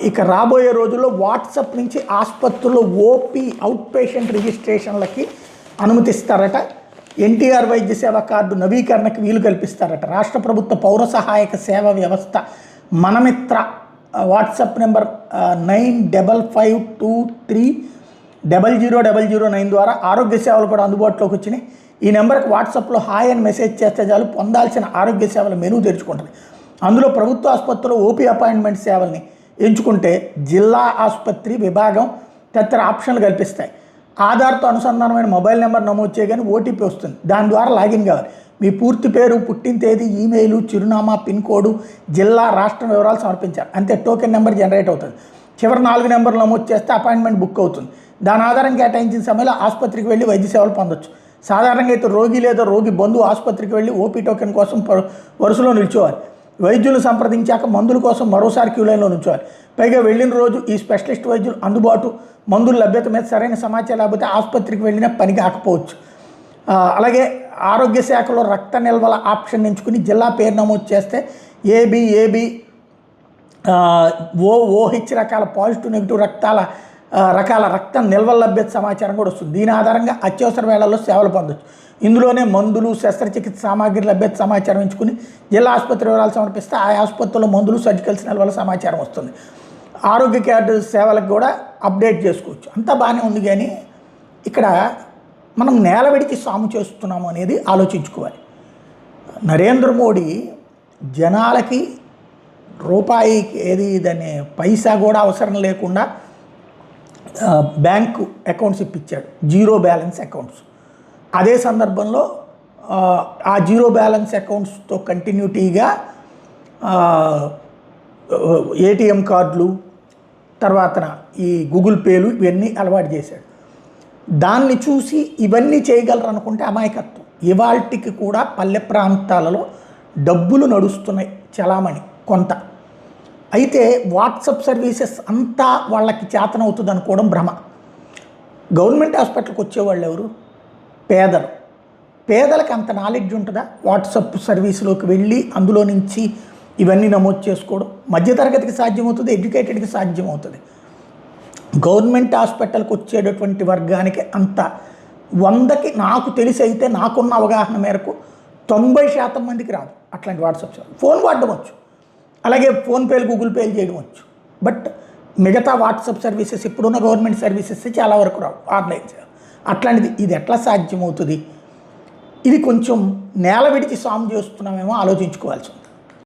ఇక రాబోయే రోజుల్లో వాట్సాప్ నుంచి ఆసుపత్రుల్లో ఓపీ అవుట్ పేషెంట్ రిజిస్ట్రేషన్లకి అనుమతిస్తారట. ఎన్టీఆర్ వైద్య సేవ కార్డు నవీకరణకు వీలు కల్పిస్తారట. రాష్ట్ర ప్రభుత్వ పౌర సహాయక సేవ వ్యవస్థ మనమిత్ర వాట్సాప్ నెంబర్ 9552300009 ద్వారా ఆరోగ్య సేవలు కూడా అందుబాటులోకి వచ్చినాయి. ఈ నెంబర్కి వాట్సాప్లో హాయ్ అని మెసేజ్ చేస్తే చాలు పొందాల్సిన ఆరోగ్య సేవల మెనూ తెరుచుకుంటుంది. అందులో ప్రభుత్వ ఆసుపత్రిలో ఓపీ అపాయింట్మెంట్ సేవల్ని ఎంచుకుంటే జిల్లా ఆసుపత్రి విభాగం తదితర ఆప్షన్లు కల్పిస్తాయి. ఆధార్తో అనుసంధానమైన మొబైల్ నెంబర్ నమోదు చేయగానే ఓటీపీ వస్తుంది. దాని ద్వారా లాగిన్ కావాలి. మీ పూర్తి పేరు, పుట్టిన తేదీ, ఈమెయిల్, చిరునామా, పిన్ కోడ్, జిల్లా, రాష్ట్రం వివరాలు సమర్పించాలి. అంతే టోకెన్ నెంబర్ జనరేట్ అవుతుంది. చివరి 4 నెంబర్లు నమోదు చేస్తే అపాయింట్మెంట్ బుక్ అవుతుంది. దాని ఆధారం కేటాయించిన సమయంలో ఆసుపత్రికి వెళ్ళి వైద్య సేవలు పొందొచ్చు. సాధారణంగా అయితే రోగి లేదా రోగి బంధువు ఆసుపత్రికి వెళ్ళి ఓపీ టోకెన్ కోసం వరుసలో నిల్చోవాలి. వైద్యులు సంప్రదించాక మందుల కోసం మరోసారి క్యూ లైన్లో నిల్చోవాలి. పైగా వెళ్ళిన రోజు ఈ స్పెషలిస్ట్ వైద్యులు అందుబాటు, మందుల లభ్యత మీద సరైన సమాచారం లేకపోతే ఆసుపత్రికి వెళ్ళినా పని కాకపోవచ్చు. అలాగే ఆరోగ్య శాఖలో రక్త నిల్వల ఆప్షన్ ఎంచుకుని జిల్లా పేరు నమోదు చేస్తే ఏబి ఓహెచ్ రకాల పాజిటివ్ నెగిటివ్ రకాల రక్త నిల్వల లభ్యత సమాచారం కూడా వస్తుంది. దీని ఆధారంగా అత్యవసర వేళల్లో సేవలు పొందొచ్చు. ఇందులోనే మందులు, శస్త్రచికిత్స సామాగ్రి లభ్యత సమాచారం ఎంచుకుని జిల్లా ఆసుపత్రి వివరాలు సమర్పిస్తే ఆ ఆసుపత్రిలో మందులు, సర్జికల్స్ నిల్వల సమాచారం వస్తుంది. ఆరోగ్య కార్డు సేవలకు కూడా అప్డేట్ చేసుకోవచ్చు. అంతా బాగానే ఉంది, కానీ ఇక్కడ మనం నేల విడిచి సాము చేస్తున్నాము అనేది ఆలోచించుకోవాలి. నరేంద్ర మోడీ జనాలకి రూపాయికి దాన్ని పైసా కూడా అవసరం లేకుండా బ్యాంకు అకౌంట్స్ ఇప్పించాడు, జీరో బ్యాలెన్స్ అకౌంట్స్. అదే సందర్భంలో ఆ జీరో బ్యాలెన్స్ అకౌంట్స్తో కంటిన్యూటీగా ఏటీఎం కార్డులు, తర్వాత ఈ గూగుల్ పేలు ఇవన్నీ అలవాటు చేశాడు. దాన్ని చూసి ఇవన్నీ చేయగలరు అనుకుంటే అమాయకత్వం. ఇవాల్టికి కూడా పల్లె ప్రాంతాలలో డబ్బులు నడుస్తున్నాయి చలామణి కొంత. అయితే వాట్సాప్ సర్వీసెస్ అంతా వాళ్ళకి చేతనవుతుంది అనుకోవడం భ్రమ. గవర్నమెంట్ హాస్పిటల్కి వచ్చేవాళ్ళు ఎవరు? పేదలు. పేదలకు అంత నాలెడ్జ్ ఉంటుందా వాట్సాప్ సర్వీసులోకి వెళ్ళి అందులో నుంచి ఇవన్నీ నమోదు చేసుకోవడం? మధ్యతరగతికి సాధ్యమవుతుంది, ఎడ్యుకేటెడ్కి సాధ్యమవుతుంది. గవర్నమెంట్ హాస్పిటల్కి వచ్చేటటువంటి వర్గానికి అంత 100కి నాకు తెలిసి అయితే నాకున్న అవగాహన మేరకు 90% మందికి రాదు అట్లాంటి వాట్సాప్ సేవ. ఫోన్ వాడడం వచ్చు, అలాగే ఫోన్పేలు, గూగుల్ పేలు చేయడం వచ్చు. బట్ మిగతా వాట్సాప్ సర్వీసెస్ ఇప్పుడున్న గవర్నమెంట్ సర్వీసెస్ చాలా వరకు రావు, ఆన్లైన్ సేవ. అట్లాంటిది ఇది ఎట్లా సాధ్యమవుతుంది? ఇది కొంచెం నేల విడిచి సాము చేస్తున్నామేమో ఆలోచించుకోవాల్సి ఉంది.